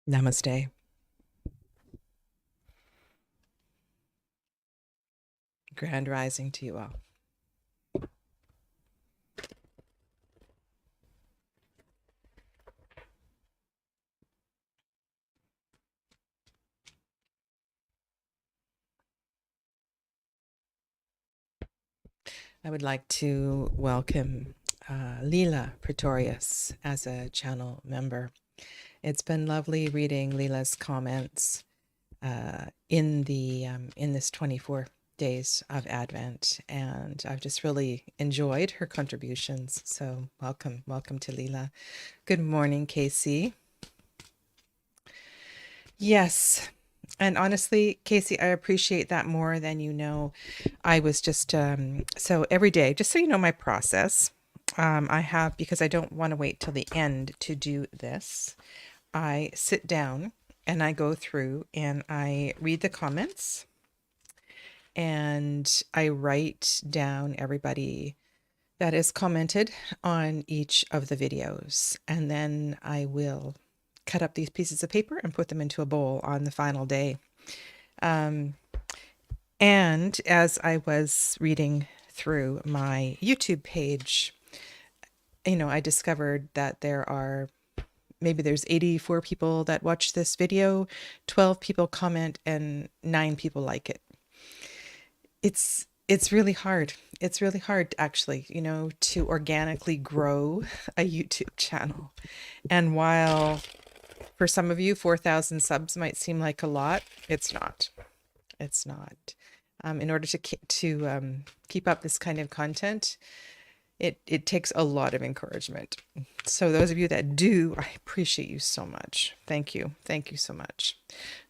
Namaste. Grand rising to you all. I would like to welcome Leela Pretorius as a channel member. It's been lovely reading Leela's comments in this 24 days of Advent, and I've just really enjoyed her contributions. So welcome to Leela. Good morning, Casey. Yes. And honestly, Casey, I appreciate that more than you know. I was just, so every day, just so you know my process, I have, because I don't want to wait till the end to do this, I sit down and I go through and I read the comments and I write down everybody that is commented on each of the videos. And then I will cut up these pieces of paper and put them into a bowl on the final day. And as I was reading through my YouTube page, I discovered that there's 84 people that watch this video, 12 people comment, and 9 people like it. It's really hard. It's really hard, actually, to organically grow a YouTube channel. And while for some of you, 4,000 subs might seem like a lot, it's not. It's not. In order to keep up this kind of content, it takes a lot of encouragement. So those of you that do, I appreciate you so much. Thank you. Thank you so much.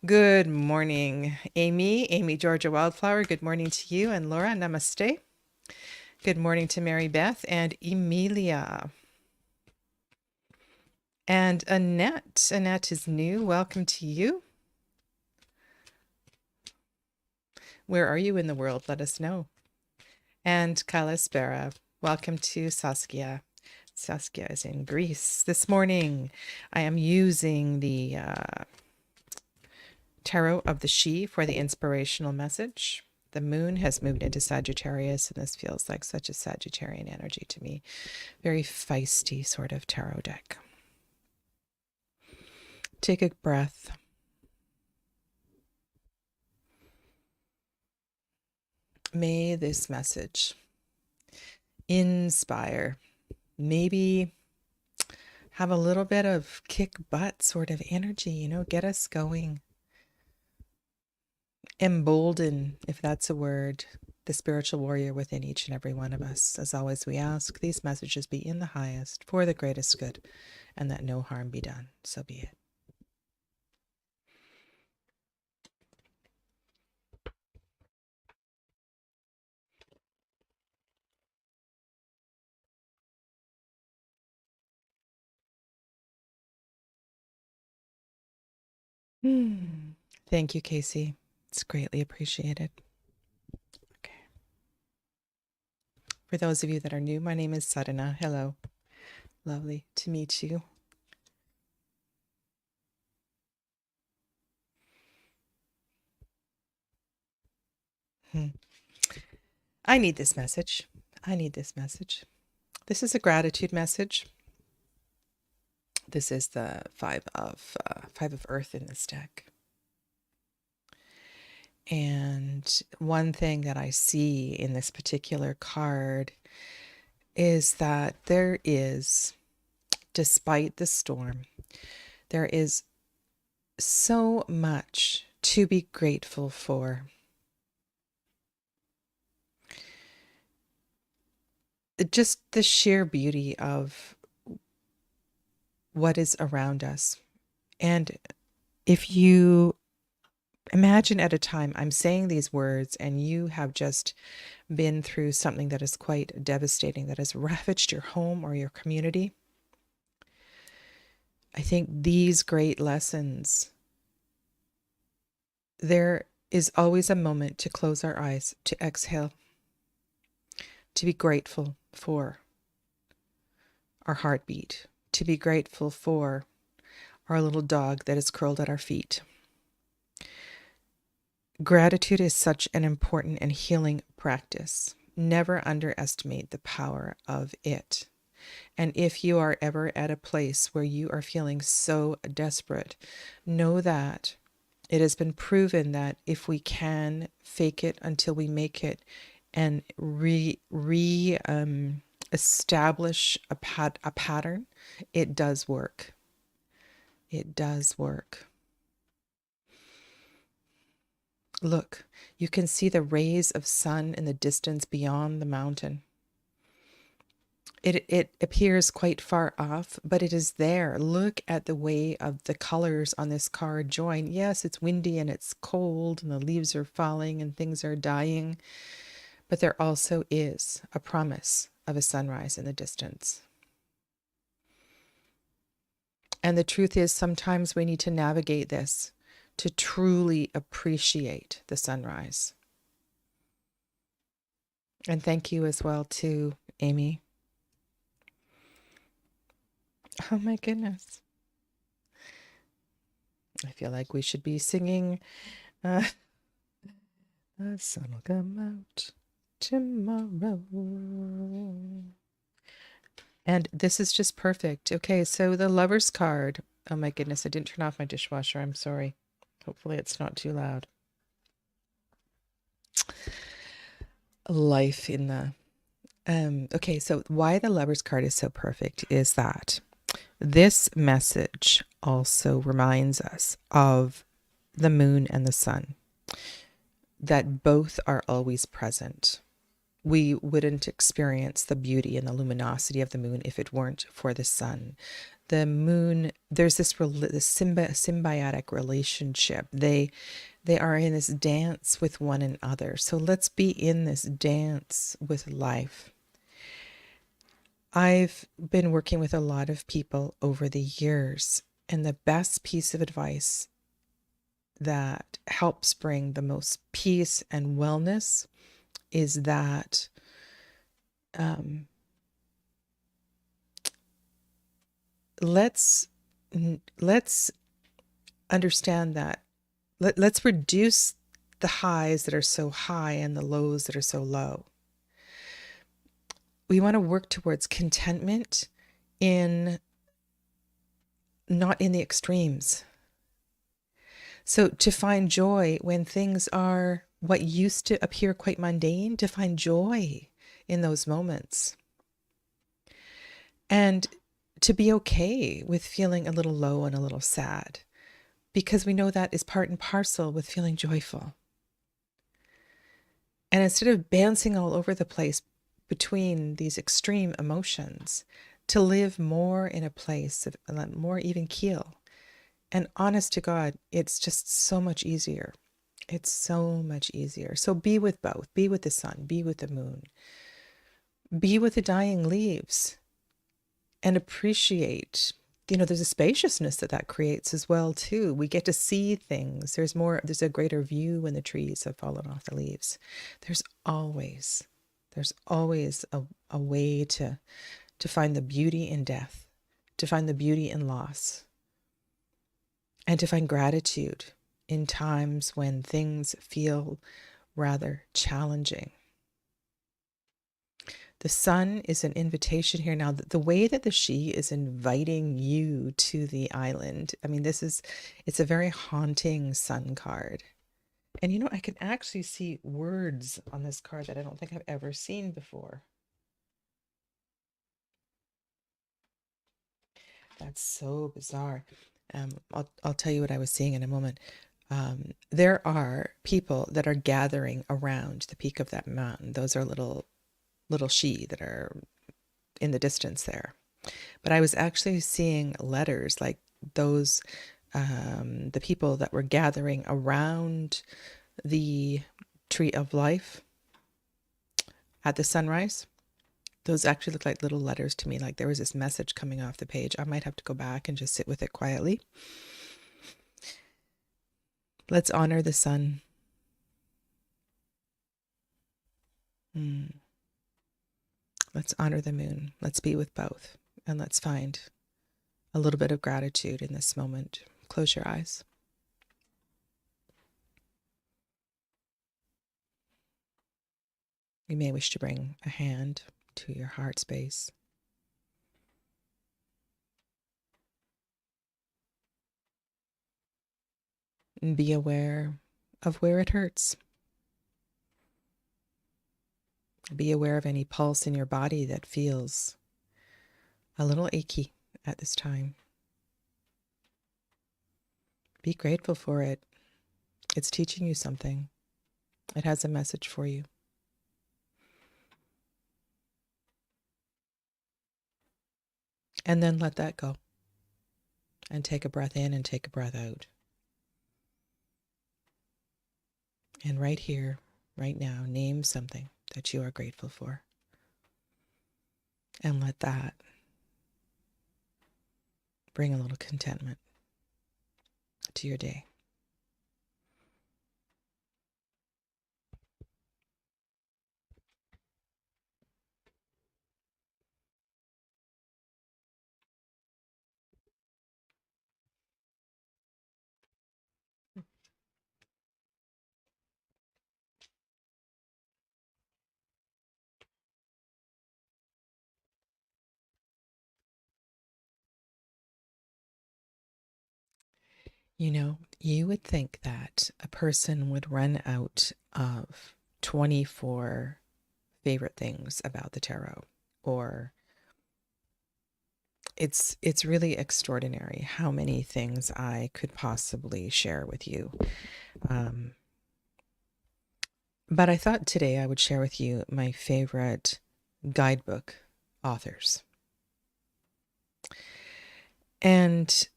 Good morning, Amy Georgia Wildflower. Good morning to you. And Laura, namaste. Good morning to Mary Beth and Emilia. And Annette. Annette is new. Welcome to you. Where are you in the world? Let us know. And Kalispera. Welcome to Saskia. Saskia is in Greece. This morning, I am using the Tarot of the She for the inspirational message. The moon has moved into Sagittarius, and this feels like such a Sagittarian energy to me. Very feisty sort of tarot deck. Take a breath. May this message inspire, maybe have a little bit of kick butt sort of energy, get us going. Embolden, if that's a word, the spiritual warrior within each and every one of us. As always, we ask these messages be in the highest for the greatest good, and that no harm be done. So be it. Thank you, Casey. It's greatly appreciated. Okay. For those of you that are new, my name is Sadhana. Hello. Lovely to meet you. I need this message. I need this message. This is a gratitude message. This is the five of Earth in this deck. And one thing that I see in this particular card is that there is, despite the storm, there is so much to be grateful for. Just the sheer beauty of what is around us. And if you imagine at a time I'm saying these words and you have just been through something that is quite devastating, that has ravaged your home or your community, I think these great lessons, there is always a moment to close our eyes, to exhale, to be grateful for our heartbeat, to be grateful for our little dog that is curled at our feet. Gratitude is such an important and healing practice. Never underestimate the power of it. And if you are ever at a place where you are feeling so desperate, know that it has been proven that if we can fake it until we make it and establish a pattern, it does work. It does work. Look, you can see the rays of sun in the distance beyond the mountain. It appears quite far off, but it is there. Look at the way of the colors on this card join. Yes, it's windy and it's cold and the leaves are falling and things are dying, but there also is a promise of a sunrise in the distance. And the truth is, sometimes we need to navigate this to truly appreciate the sunrise. And thank you as well to Amy. Oh my goodness. I feel like we should be singing The sun will come out tomorrow. And this is just perfect. Okay, so the Lover's card. Oh my goodness, I didn't turn off my dishwasher. I'm sorry. Hopefully it's not too loud. Life in the... okay, so why the Lover's card is so perfect is that this message also reminds us of the moon and the sun, that both are always present. We wouldn't experience the beauty and the luminosity of the moon if it weren't for the sun. The moon, there's this symbiotic relationship. They are in this dance with one another. So let's be in this dance with life. I've been working with a lot of people over the years, and the best piece of advice that helps bring the most peace and wellness is that let's understand that let's reduce the highs that are so high and the lows that are so low. We want to work towards contentment not in the extremes. So to find joy when things are what used to appear quite mundane, to find joy in those moments. And to be okay with feeling a little low and a little sad, because we know that is part and parcel with feeling joyful. And instead of bouncing all over the place between these extreme emotions, to live more in a place of more even keel. And honest to God, it's just so much easier. It's so much easier. So be with both. Be with the sun. Be with the moon. Be with the dying leaves. And appreciate, there's a spaciousness that creates as well, too. We get to see things. There's a greater view when the trees have fallen off the leaves. There's always a way to find the beauty in death, to find the beauty in loss, and to find gratitude in times when things feel rather challenging. The sun is an invitation here. Now, the way that the she is inviting you to the island, I mean, it's a very haunting sun card. And I can actually see words on this card that I don't think I've ever seen before. That's so bizarre. I'll tell you what I was seeing in a moment. There are people that are gathering around the peak of that mountain. Those are little she that are in the distance there. But I was actually seeing letters like those, the people that were gathering around the tree of life at the sunrise. Those actually look like little letters to me, like there was this message coming off the page. I might have to go back and just sit with it quietly. Let's honor the sun. Let's honor the moon. Let's be with both. And let's find a little bit of gratitude in this moment. Close your eyes. You may wish to bring a hand to your heart space. And be aware of where it hurts. Be aware of any pulse in your body that feels a little achy at this time. Be grateful for it. It's teaching you something. It has a message for you. And then let that go. And take a breath in and take a breath out. And right here, right now, name something that you are grateful for. And let that bring a little contentment to your day. You know, you would think that a person would run out of 24 favorite things about the tarot, or it's really extraordinary how many things I could possibly share with you. But I thought today I would share with you my favorite guidebook authors. And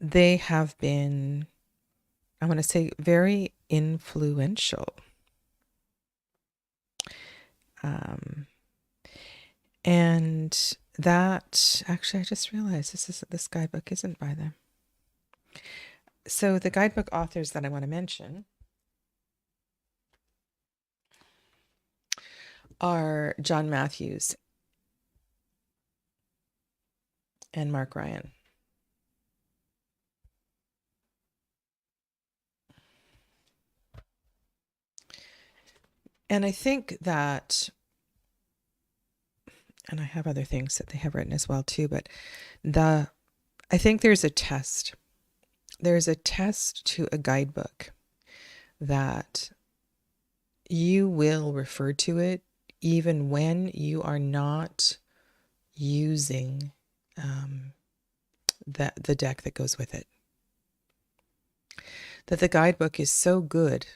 they have been, I want to say, very influential. And that, actually, I just realized this guidebook isn't by them. So the guidebook authors that I want to mention are John Matthews and Mark Ryan. And I think that, and I have other things that they have written as well too, but I think there's a test. There's a test to a guidebook that you will refer to it even when you are not using the deck that goes with it. That the guidebook is so good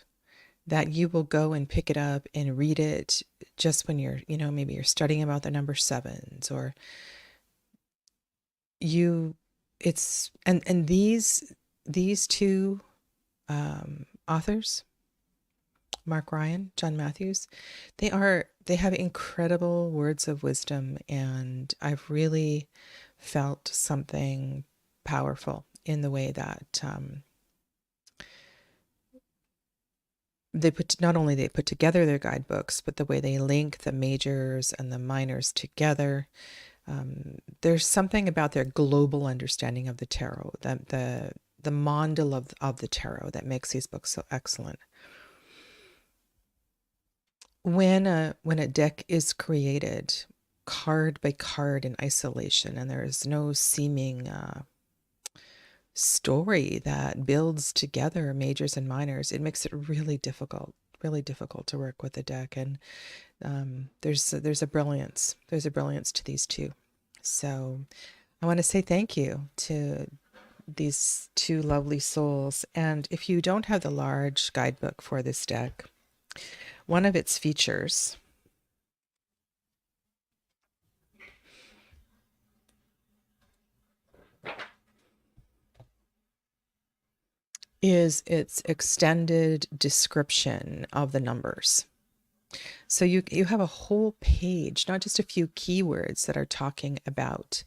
that you will go and pick it up and read it just when you're, maybe you're studying about the number sevens, or and these two authors, Mark Ryan, John Matthews, they have incredible words of wisdom, and I've really felt something powerful in the way that not only they put together their guidebooks, but the way they link the majors and the minors together. There's something about their global understanding of the tarot, the mandala of the tarot, that makes these books so excellent. When a deck is created card by card in isolation, and there is no seeming story that builds together majors and minors, it makes it really difficult to work with the deck. And there's a brilliance to these two. So I want to say thank you to these two lovely souls. And if you don't have the large guidebook for this deck, one of its features is its extended description of the numbers. So you have a whole page, not just a few keywords that are talking about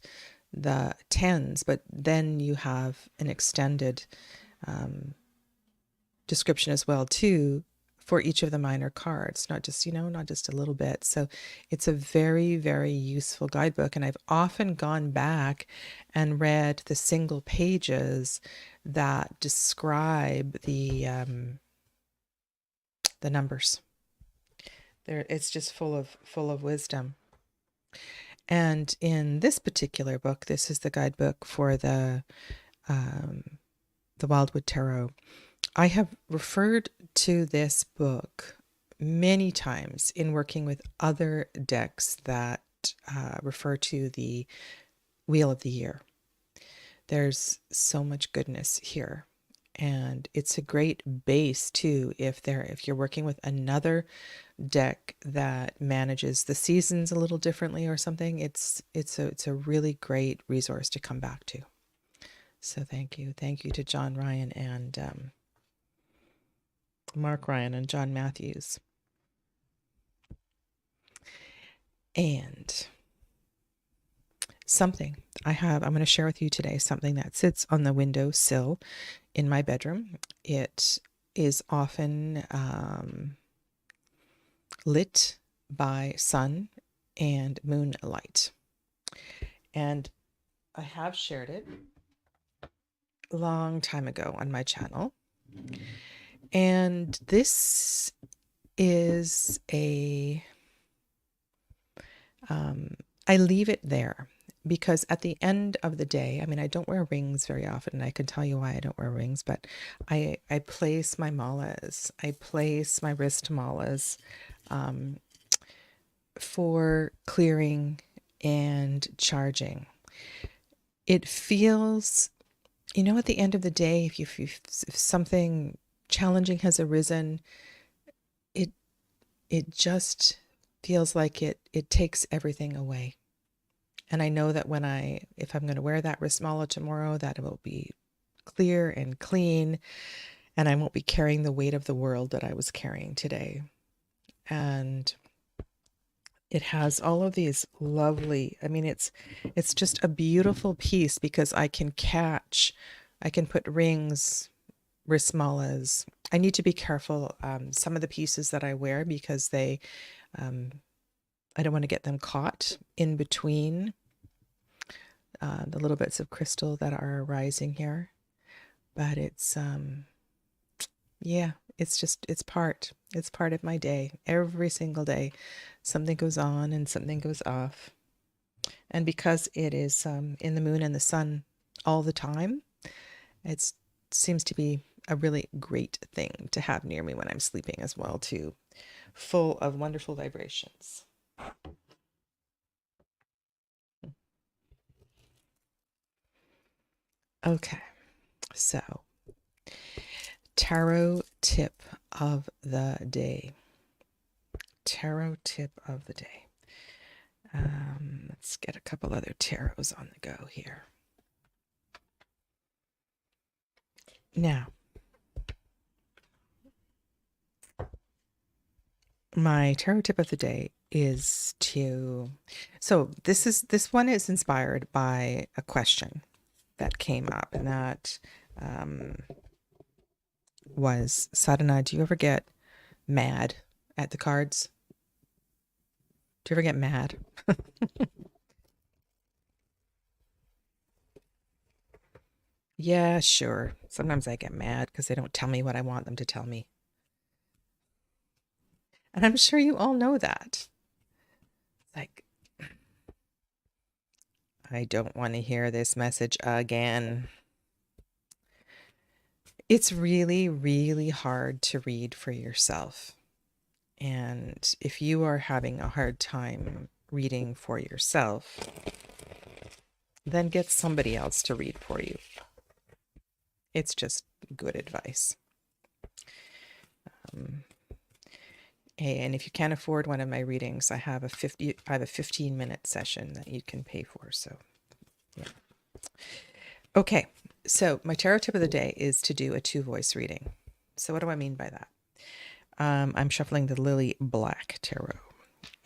the tens, but then you have an extended description as well too for each of the minor cards, not just, not just a little bit. So it's a very, very useful guidebook. And I've often gone back and read the single pages that describe the numbers. It's just full of wisdom. And in this particular book, this is the guidebook for the Wildwood Tarot. I have referred to this book many times in working with other decks that refer to the Wheel of the Year. There's so much goodness here. And it's a great base too if you're working with another deck that manages the seasons a little differently or something. It's a really great resource to come back to. So thank you to John Ryan and Mark Ryan and John Matthews. And something I'm going to share with you today, something that sits on the windowsill in my bedroom. It is often lit by sun and moonlight. And I have shared it a long time ago on my channel. And this is I leave it there because at the end of the day, I mean, I don't wear rings very often, and I can tell you why I don't wear rings, but I place my malas, I place my wrist malas for clearing and charging. It feels, at the end of the day, if something challenging has arisen, it just feels like it takes everything away. And I know that if I'm going to wear that wrist mala tomorrow, that it will be clear and clean, and I won't be carrying the weight of the world that I was carrying today. And it has all of these lovely, I mean, it's just a beautiful piece because I can put rings, wrist malas. I need to be careful some of the pieces that I wear because I don't want to get them caught in between the little bits of crystal that are arising here. But it's it's part of my day. Every single day something goes on and something goes off. And because it is in the moon and the sun all the time, it seems to be a really great thing to have near me when I'm sleeping as well too, full of wonderful vibrations. Okay, so tarot tip of the day. Tarot tip of the day. Let's get a couple other tarots on the go here. Now, my tarot tip of the day is this one is inspired by a question that came up, and that was, Sadhana, do you ever get mad at the cards? Do you ever get mad? Yeah, sure. Sometimes I get mad because they don't tell me what I want them to tell me. And I'm sure you all know that. Like, I don't want to hear this message again. It's really, really hard to read for yourself. And if you are having a hard time reading for yourself, then get somebody else to read for you. It's just good advice. And if you can't afford one of my readings, I have a 15-minute session that you can pay for. So, yeah. Okay, so my tarot tip of the day is to do a 2-voice reading. So what do I mean by that? I'm shuffling the Lily Black Tarot,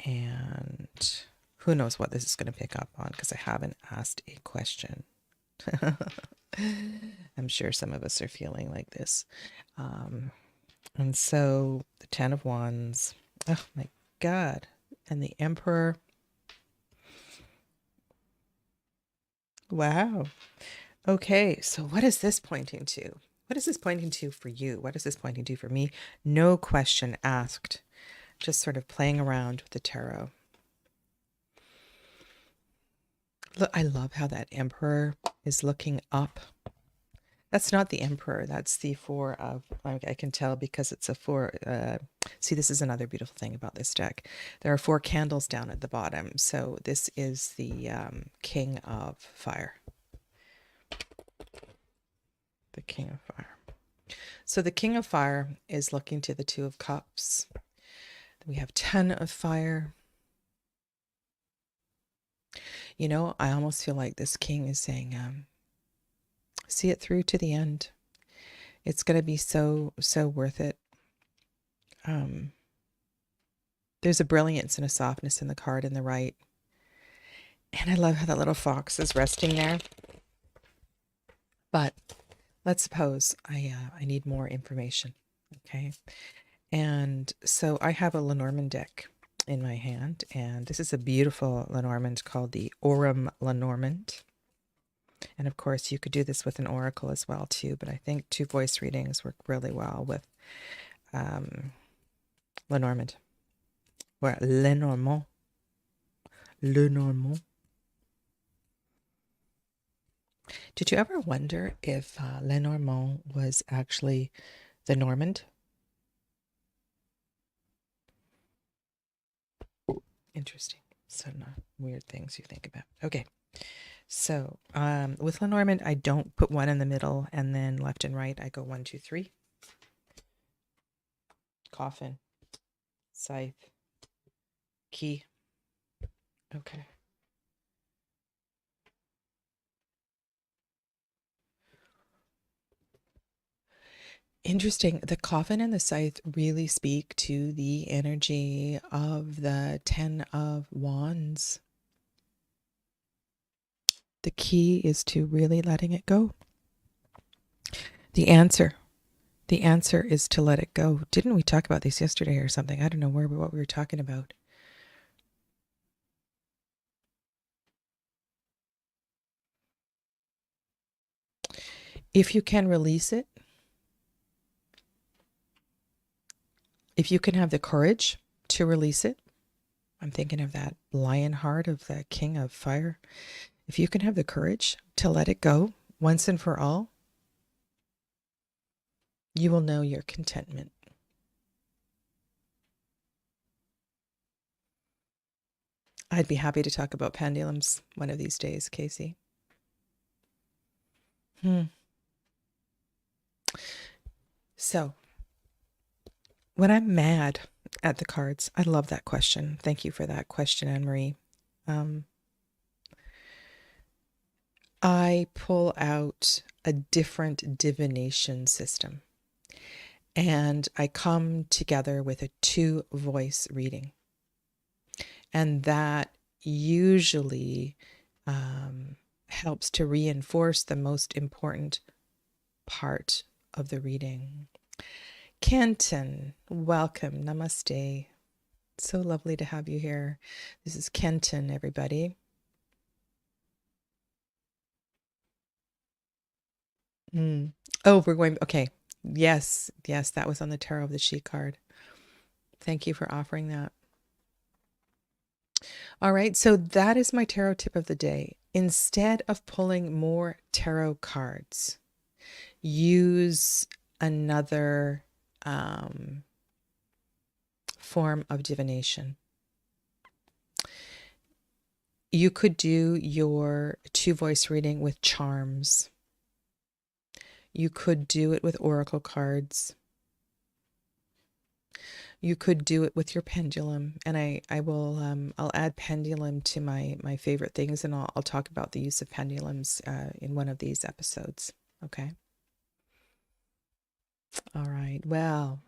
and who knows what this is going to pick up on because I haven't asked a question. I'm sure some of us are feeling like this. And so the Ten of Wands. Oh my God. And the Emperor. Wow. Okay, so what is this pointing to? What is this pointing to for you? What is this pointing to for me? No question asked. Just sort of playing around with the tarot. Look, I love how that Emperor is looking up. That's not the Emperor. That's the Four of, I can tell because it's a four. See, this is another beautiful thing about this deck. There are four candles down at the bottom. So this is the King of Fire. The King of Fire. So the King of Fire is looking to the Two of Cups. We have 10 of Fire. You know, I almost feel like this king is saying, see it through to the end. It's going to be so worth it. There's a brilliance and a softness in the card in the right. And I love how that little fox is resting there. But let's suppose I need more information. Okay. And so I have a Lenormand deck in my hand, and this is a beautiful Lenormand called the Aurum Lenormand. And of course, you could do this with an oracle as well too, but I think two voice readings work really well with Lenormand or Lenormand. Lenormand. Did you ever wonder if Lenormand was actually the Normand? Interesting. So not weird things you think about. Okay. So with Lenormand, I don't put one in the middle and then left and right. I go 1, 2, 3. Coffin. Scythe. Key. Okay. Interesting. The coffin and the scythe really speak to the energy of the 10 of Wands. The key is to really letting it go. The answer is to let it go. Didn't we talk about this yesterday or something? I don't know what we were talking about. If you can release it, if you can have the courage to release it, I'm thinking of that lion heart of the King of Fire. If you can have the courage to let it go once and for all, you will know your contentment. I'd be happy to talk about pendulums one of these days, Casey. So, when I'm mad at the cards, I love that question. Thank you for that question, Anne-Marie. I pull out a different divination system, and I come together with a 2-voice reading. And that usually helps to reinforce the most important part of the reading. Kenton, welcome. Namaste. So lovely to have you here. This is Kenton, everybody. Oh, we're going, okay. Yes, that was on the Tarot of the She card. Thank you for offering that. All right, so that is my tarot tip of the day. Instead of pulling more tarot cards, use another form of divination. You could do your 2-voice reading with charms. You could do it with oracle cards. You could do it with your pendulum, and I will I'll add pendulum to my favorite things, and I'll talk about the use of pendulums in one of these episodes. Okay. All right. Well,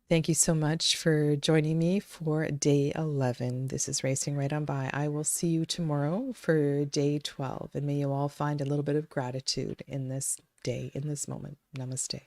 thank you so much for joining me for day 11. This is Racing Right On By. I will see you tomorrow for day 12, and may you all find a little bit of gratitude in this day, in this moment. Namaste.